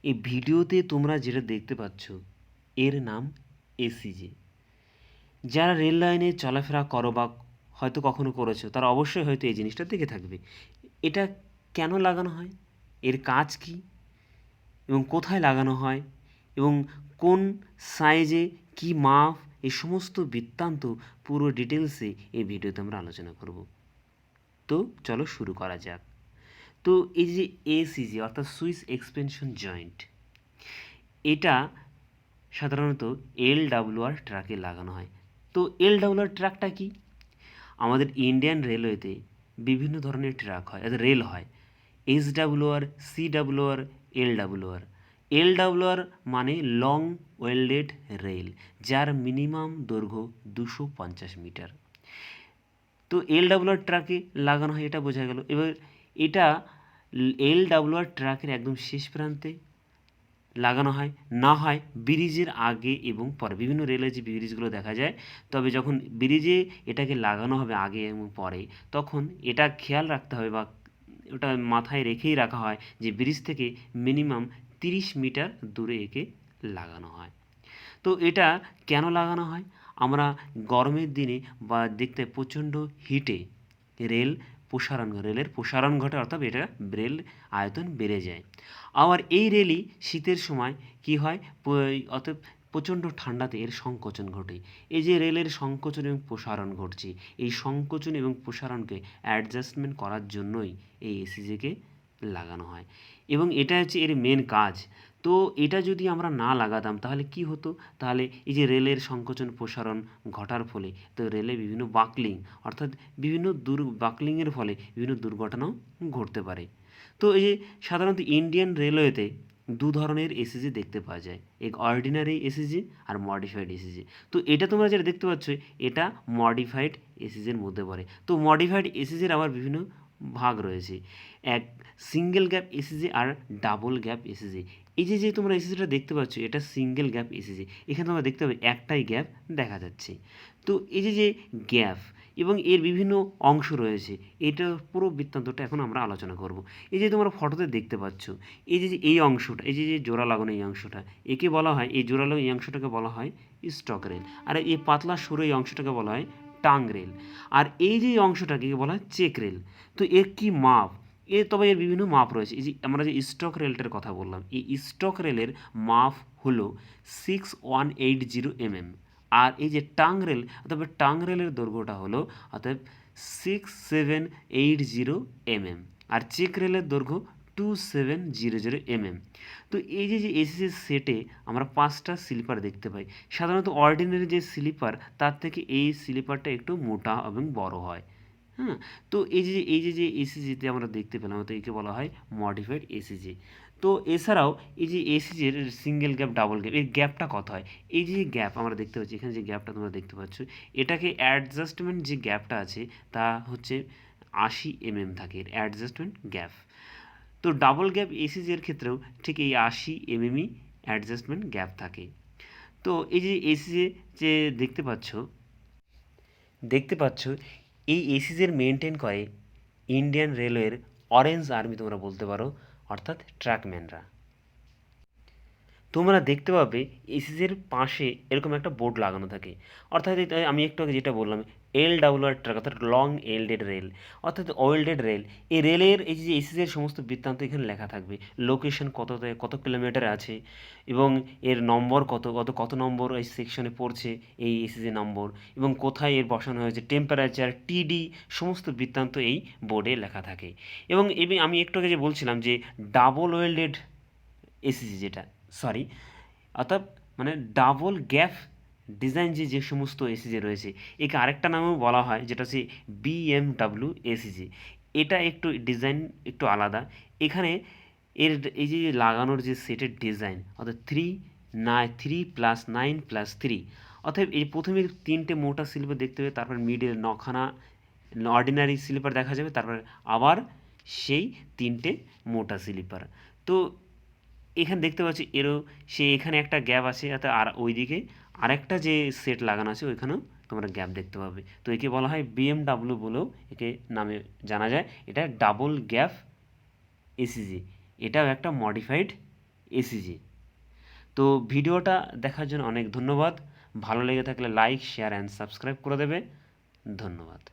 এই ভিডিওতে তোমরা যেটা দেখতে পাচ্ছ এর নাম এসিজি। যারা রেল লাইনে চলাফেরা করো বা হয়তো কখনো করেছো তারা অবশ্যই হয়তো এই জিনিসটা দেখে থাকবে। এটা কেন লাগানো হয়, এর কাজ কী এবং কোথায় লাগানো হয় এবং কোন সাইজে কী মাপ, এই সমস্ত বৃত্তান্ত পুরো ডিটেলসে এই ভিডিওতে আমরা আলোচনা করব। তো চলো শুরু করা যাক। তো এই যে এসিজি অর্থাৎ সুইস এক্সপেনশন জয়েন্ট, এটা সাধারণত এলডব্লিউআর ট্র্যাকে লাগানো হয়। তো এলডব্লিউআর ট্র্যাকটা কি? আমাদের ইন্ডিয়ান রেলওয়েতে বিভিন্ন ধরনের ট্র্যাক হয়, রেল হয়। এসডব্লিউআর, সিডব্লিউআর, এলডব্লিউআর। এলডব্লিউআর মানে লং ওয়েল্ডেড রেল, যার মিনিমাম দৈর্ঘ্য 250 মিটার। তো এলডব্লিউআর ট্র্যাকে লাগানো হয়, এটা বোঝা গেল। এবার এটা এলডব্লিউআর ট্র্যাকের একদম শেষ প্রান্তে লাগানো হয়, না হয় ব্রিজের আগে এবং পরে। বিভিন্ন রেলের যে ব্রিজগুলো দেখা যায়, তবে যখন ব্রিজে এটাকে লাগানো হবে আগে এবং পরে, তখন এটা খেয়াল রাখতে হবে বা ওটা মাথায় রেখেই রাখা হয় যে ব্রিজ থেকে মিনিমাম 30 মিটার দূরে একে লাগানো হয়। তো এটা কেন লাগানো হয়? আমরা গরমের দিনে বা দেখতে প্রচণ্ড হিটে রেলের প্রসারণ ঘটে, অর্থাৎ এটা রেল আয়তন বেড়ে যায়। আবার এই রেলই শীতের সময় কি হয়, অতএব প্রচণ্ড ঠান্ডাতে এর সংকোচন ঘটে। এই যে রেলের সংকোচন এবং প্রসারণ ঘটছে, এই সংকোচন এবং প্রসারণকে অ্যাডজাস্টমেন্ট করার জন্যই এই এসিজিকে লাগানো হয় এবং এটা হচ্ছে এর মেন কাজ। তো এটা যদি আমরা না লাগাতাম তাহলে কি হতো? তাহলে এই যে রেলের সংকোচন প্রসারণ ঘটার ফলে তো রেলে বিভিন্ন বাকলিং, অর্থাৎ বিভিন্ন বাকলিংয়ের ফলে বিভিন্ন দুর্ঘটনাও ঘটতে পারে। তো এই যে সাধারণত ইন্ডিয়ান রেলওয়েতে দু ধরনের এসিজি দেখতে পাওয়া যায়, এক অর্ডিনারি এসিজি আর মডিফাইড এসিজি। তো এটা তোমরা যেটা দেখতে পাচ্ছ এটা মডিফাইড এসিজির মধ্যে পড়ে। তো মডিফাইড এসিজির আবার বিভিন্ন ভাগ রয়েছে, এক সিঙ্গেল গ্যাপ এসিজি আর ডাবল গ্যাপ এসিজি। এই যে তোমরা এসিজিটা দেখতে পাচ্ছ এটা সিঙ্গেল গ্যাপ এসিজি, এখানে তোমরা দেখতে পাবে একটাই গ্যাপ দেখা যাচ্ছে। তো এই যে গ্যাপ এবং এর বিভিন্ন অংশ রয়েছে, এটার পুরো বৃত্তান্তটা এখন আমরা আলোচনা করব। এই যে তোমরা ফটোতে দেখতে পাচ্ছ এই যে এই অংশটা, এই যে জোড়া লাগানো এই অংশটা, একে বলা হয়, এই জোড়া লাগানো এই অংশটাকে বলা হয় স্টক রেল। আর এই পাতলা সরু এই অংশটাকে বলা হয় টাং রেল। আর এই যে অংশটাকে বলা হয় চেক রেল। তো এর কি মাপ? তবে এর বিভিন্ন মাপ রয়েছে। এই যে আমরা যে স্টক রেলটার কথা বললাম, এই স্টক রেলের মাপ হলো 6180 mm। আর এই যে টাং রেল, তবে টাং রেলের দৈর্ঘ্যটা হলো অর্থাৎ 6780 mm। আর চেক রেলের দৈর্ঘ্য 2700 mm। তো এই যে এসিসি সেটে আমরা 5টা স্লিপার দেখতে পাই। সাধারণত অর্ডিনারি যে স্লিপার তার থেকে এই স্লিপারটা একটু মোটা এবং বড় হয়। হ্যাঁ, তো এই যে এসিজিতে আমরা দেখতে পেলাম, তো একে বলা হয় মডিফাইড এসিজি। তো এছাড়াও এই যে এসিজির সিঙ্গেল গ্যাপ, ডাবল গ্যাপ, এর গ্যাপটা কত হয়? এই যে গ্যাপ আমরা দেখতে পাচ্ছি, এখানে যে গ্যাপটা তোমরা দেখতে পাচ্ছ, এটাকে অ্যাডজাস্টমেন্ট যে গ্যাপটা আছে তা হচ্ছে 80 mm থাকে এর অ্যাডজাস্টমেন্ট গ্যাপ। তো ডাবল গ্যাপ এসিজির ক্ষেত্রেও ঠিক এই 80 mm অ্যাডজাস্টমেন্ট গ্যাপ থাকে। তো এই যে এসিজি যে দেখতে পাচ্ছ এই এসিজের মেনটেন করে ইন্ডিয়ান রেলওয়ের অরেঞ্জ আর্মি তোমরা বলতে পারো, অর্থাৎ ট্র্যাকম্যানরা। তোমরা দেখতে পাবে এসিজের পাশে এরকম একটা বোর্ড লাগানো থাকে, অর্থাৎ আমি একটু আগে যেটা বললাম এলডব্লিউআর ট্র্যাক, অর্থাৎ লং ওয়েল্ডেড রেল, অর্থাৎ ওয়েল্ডেড রেল। এই রেলের এই যে এসিজের সমস্ত বৃত্তান্ত এখানে লেখা থাকবে, লোকেশন কত কিলোমিটার আছে এবং এর নম্বর কত নম্বর এই সেকশনে পড়ছে এই এসিজি নম্বর, এবং কোথায় এর বসানো হয়েছে, টেম্পারেচার, টিডি, সমস্ত বৃত্তান্ত এই বোর্ডে লেখা থাকে। এবং আমি একটু আগে যে বলছিলাম যে ডাবল ওয়েল্ডেড এসিজি, যেটা সরি অর্থাৎ মানে ডাবল গ্যাপ ডিজাইন যে সমস্ত এসিজি রয়েছে, একে আরেকটা নামেও বলা হয় যেটা হচ্ছে বিএমডাব্লিউ এসিজি। এটা একটু ডিজাইন একটু আলাদা। এখানে এর এই যে লাগানোর যে সেটের ডিজাইন, অর্থাৎ 3+9+3, অর্থাৎ এই প্রথমে 3টে মোটা স্লিপার দেখতে হবে, তারপর মিডল 9খানা অর্ডিনারি স্লিপার দেখা যাবে, তারপর আবার সেই 3টে মোটা স্লিপার। তো এখানে দেখতে পাচ্ছি এখানে একটা গ্যাপ আছে, আর ওইদিকে আরেকটা যে সেট লাগানো আছে ওইখানেও তোমরা গ্যাপ দেখতে পাবে। তো একে বলা হয় বিএমডাব্লিউ বলেও একে নামে জানা যায়। এটা ডাবল গ্যাপ এসিজি, এটাও একটা মডিফাইড এসিজি। তো ভিডিওটা দেখার জন্য অনেক ধন্যবাদ। ভালো লেগে থাকলে লাইক, শেয়ার অ্যান্ড সাবস্ক্রাইব করে দেবে। ধন্যবাদ।